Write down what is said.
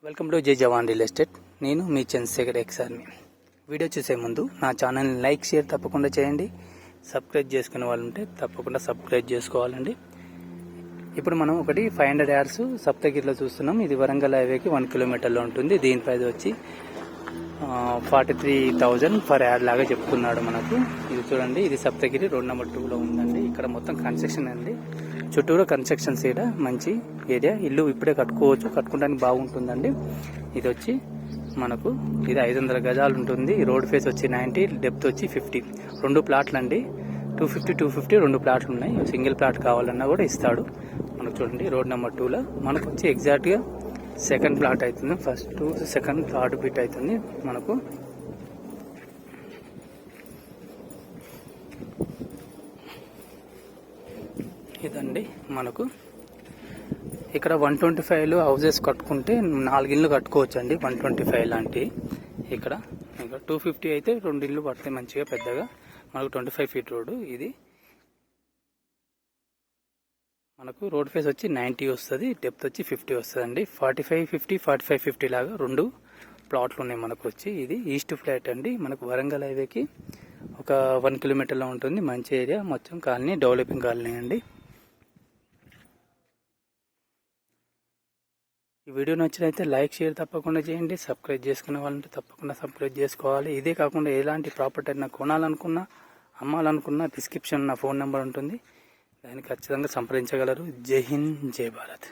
Welcome to జై జవాన్ real estate. నేను మీ Chandrasekhar ఎక్సార్ని. Video చూసే ముందు నా ఛానల్ని లైక్ షేర్ తప్పకుండా చేయండి. సబ్స్క్రైబ్ చేసుకునే వాళ్ళు ఉంటే తప్పకుండా సబ్స్క్రైబ్ చేసుకోవాలండి. ఇప్పుడు మనం ఒకటి 500 yards సప్తగిరిలో చూస్తున్నాం. ఇది వరంగల్ హైవేకి 1 kilometerలో ఉంటుంది. దీనిపై వచ్చి 43,000 పర్ యార్డ్ లాగా చెప్తున్నాడు మనకు. ఇది చూడండి, ఇది సప్తగిరి రోడ్ నెంబర్ 2లో ఉందండి. ఇక్కడ మొత్తం కన్స్ట్రక్షన్ అండి, చుట్టూరు కన్స్ట్రక్షన్ సైడ్ మంచి ఏరియా. ఇల్లు ఇప్పుడే కట్టుకోవచ్చు, కట్టుకోవడానికి బాగుంటుందండి. ఇది వచ్చి మనకు ఇది 500 గజాలు ఉంటుంది. రోడ్ ఫేస్ వచ్చి 90, డెప్త్ వచ్చి 50. 2 ప్లాట్లు అండి, 250 2 ప్లాట్లు ఉన్నాయి. సింగిల్ ప్లాట్ కావాలన్నా కూడా ఇస్తాడు మనకు. చూడండి, రోడ్ నెంబర్ 2లో మనకు వచ్చి ఎగ్జాక్ట్గా సెకండ్ ప్లాట్ అవుతుంది. ఫస్ట్ సెకండ్ థర్డ్ బిట్ అవుతుంది మనకు. ఇదండి మనకు ఇక్కడ 125 హౌసెస్ కట్టుకుంటే 4 ఇళ్ళు కట్టుకోవచ్చు అండి. 125 లాంటివి ఇక్కడ 250 అయితే 2 ఇళ్ళు పడతాయి మంచిగా పెద్దగా. మనకు 25 feet రోడ్డు. ఇది మనకు రోడ్ ఫేస్ వచ్చి 90 వస్తుంది, డెప్త్ వచ్చి 50 వస్తుంది అండి. 45-50 లాగా 2 ప్లాట్లు ఉన్నాయి మనకు వచ్చి. ఇది ఈస్ట్ ఫ్లాట్ అండి. మనకు వరంగల్ హైవేకి ఒక 1 kilometerలో ఉంటుంది. మంచి ఏరియా, మొత్తం కాలనీ డెవలపింగ్ కాలనీ అండి. ఈ వీడియో నచ్చినైతే లైక్ షేర్ తప్పకుండా చేయండి. సబ్స్క్రైబ్ చేసుకునే వాళ్ళంటే తప్పకుండా సబ్స్క్రైబ్ చేసుకోవాలి. ఇదే కాకుండా ఎలాంటి ప్రాపర్టీ అయినా కొనాలనుకున్నా అమ్మాలనుకున్నా డిస్క్రిప్షన్ నా ఫోన్ నెంబర్ ఉంటుంది, దాన్ని ఖచ్చితంగా సంప్రదించగలరు. జై హింద్, జై భారత్.